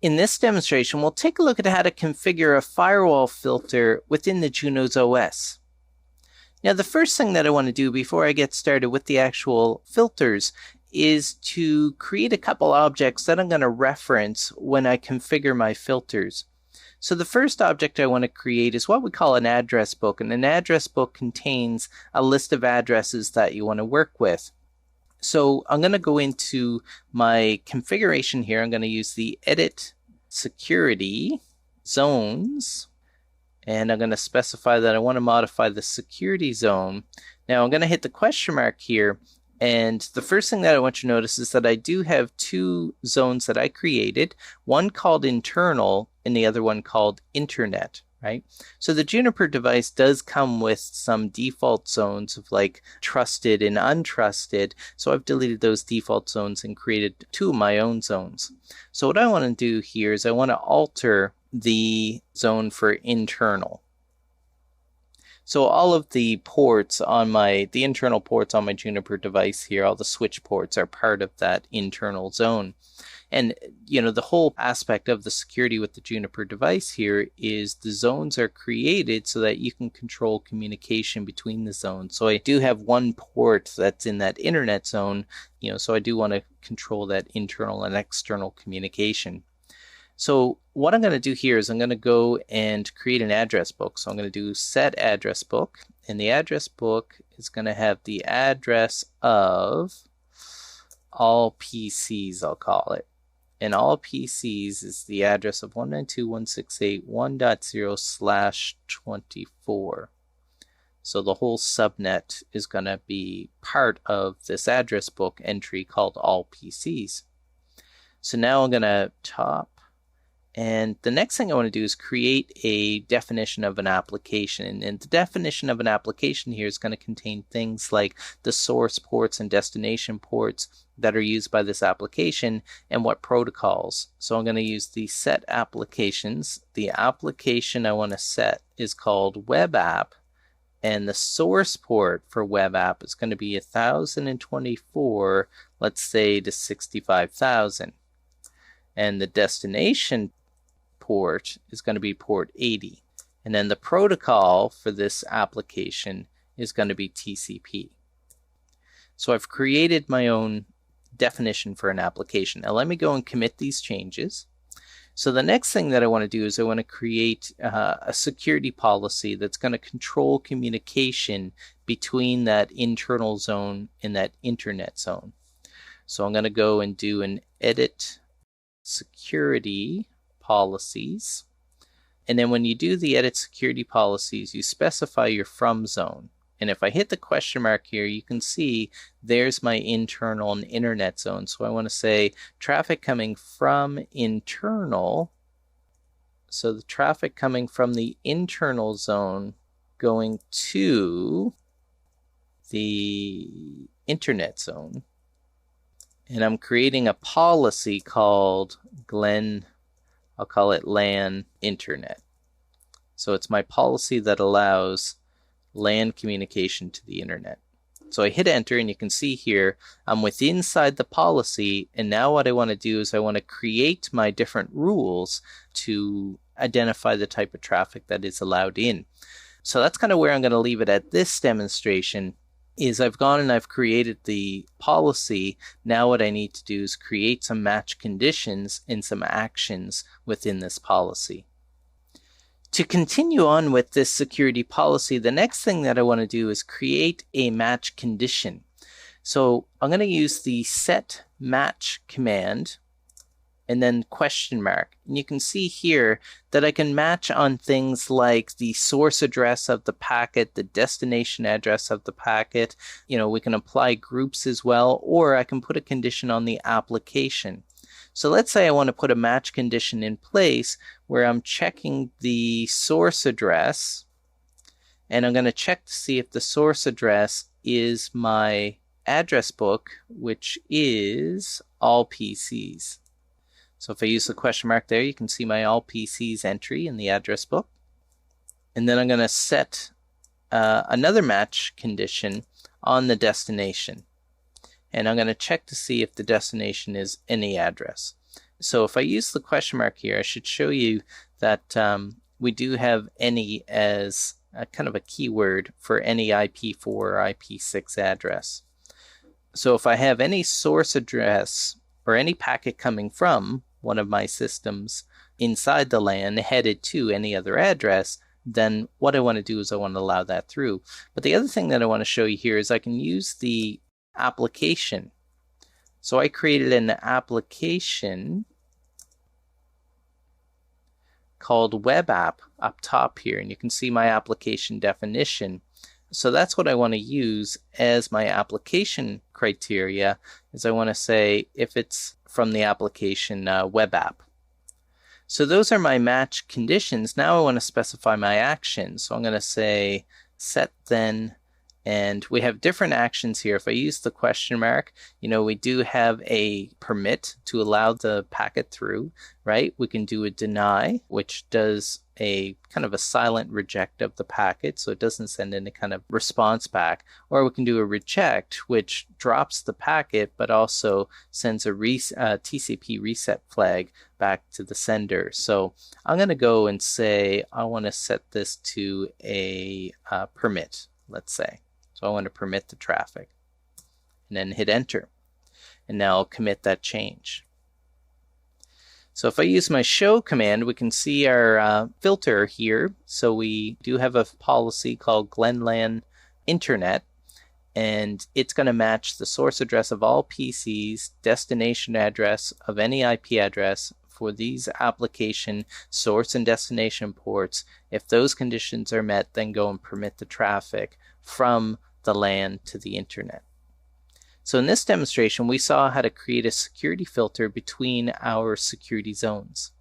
In this demonstration, we'll take a look at how to configure a firewall filter within the Junos OS. Now, the first thing that I want to do before I get started with the actual filters is to create a couple objects that I'm going to reference when I configure my filters. So the first object I want to create is what we call an address book, and an address book contains a list of addresses that you want to work with. So I'm going to go into my configuration here. I'm going to use the Edit Security Zones, and I'm going to specify that I want to modify the security zone. Now I'm going to hit the question mark here, and the first thing that I want you to notice is that I do have two zones that I created, one called internal and the other one called internet. Right? So the Juniper device does come with some default zones of like trusted and untrusted. So I've deleted those default zones and created two of my own zones. So what I want to do here is I want to alter the zone for internal. So all of the ports on the internal ports on my Juniper device here, all the switch ports are part of that internal zone. And, the whole aspect of the security with the Juniper device here is the zones are created so that you can control communication between the zones. So I do have one port that's in that internet zone, so I do want to control that internal and external communication. So what I'm going to do here is I'm going to go and create an address book. So I'm going to do set address book, and the address book is going to have the address of all PCs, I'll call it. And all PCs is the address of 192.168.1.0/24. So the whole subnet is going to be part of this address book entry called all PCs. So now I'm going to top. And the next thing I want to do is create a definition of an application. And the definition of an application here is going to contain things like the source ports and destination ports that are used by this application and what protocols. So I'm going to use the set applications. The application I want to set is called web app, and the source port for web app is going to be 1024, let's say, to 65,000. And the destination port is going to be port 80. And then the protocol for this application is going to be TCP. So I've created my own definition for an application. Now let me go and commit these changes. So the next thing that I want to do is I want to create a security policy that's going to control communication between that internal zone and that internet zone. So I'm going to go and do an edit security policies. And then when you do the edit security policies, you specify your from zone. And if I hit the question mark here, you can see there's my internal and internet zone. So I want to say traffic coming from internal. So the traffic coming from the internal zone going to the internet zone. And I'm creating a policy called I'll call it LAN Internet. So it's my policy that allows LAN communication to the internet. So I hit enter, and you can see here I'm inside the policy, and now what I want to do is I want to create my different rules to identify the type of traffic that is allowed in. So that's kind of where I'm going to leave it at this demonstration. Is I've gone and I've created the policy. Now what I need to do is create some match conditions and some actions within this policy. To continue on with this security policy, the next thing that I want to do is create a match condition. So I'm going to use the set match command and then question mark. And you can see here that I can match on things like the source address of the packet, the destination address of the packet. We can apply groups as well, or I can put a condition on the application. So let's say I want to put a match condition in place where I'm checking the source address, and I'm going to check to see if the source address is my address book, which is all PCs. So if I use the question mark there, you can see my all PCs entry in the address book. And then I'm going to set another match condition on the destination. And I'm going to check to see if the destination is any address. So if I use the question mark here, I should show you that we do have any as a kind of a keyword for any IP4 or IP6 address. So if I have any source address or any packet coming from one of my systems inside the LAN headed to any other address, then what I want to do is I want to allow that through. But the other thing that I want to show you here is I can use the application. So I created an application called web app up top here, and you can see my application definition. So that's what I want to use as my application criteria, is I want to say if it's from the application web app. So those are my match conditions. Now I want to specify my actions. So I'm going to say set then, and we have different actions here. If I use the question mark, we do have a permit to allow the packet through, right? We can do a deny, which does a kind of a silent reject of the packet, so it doesn't send any kind of response back. Or we can do a reject, which drops the packet, but also sends a TCP reset flag back to the sender. So I'm going to go and say I want to set this to a permit, let's say. So I want to permit the traffic, and then hit enter. And now I'll commit that change. So if I use my show command, we can see our filter here. So we do have a policy called Glenlan Internet, and it's going to match the source address of all PCs, destination address of any IP address for these application source and destination ports. If those conditions are met, then go and permit the traffic from the LAN to the internet. So in this demonstration, we saw how to create a security filter between our security zones.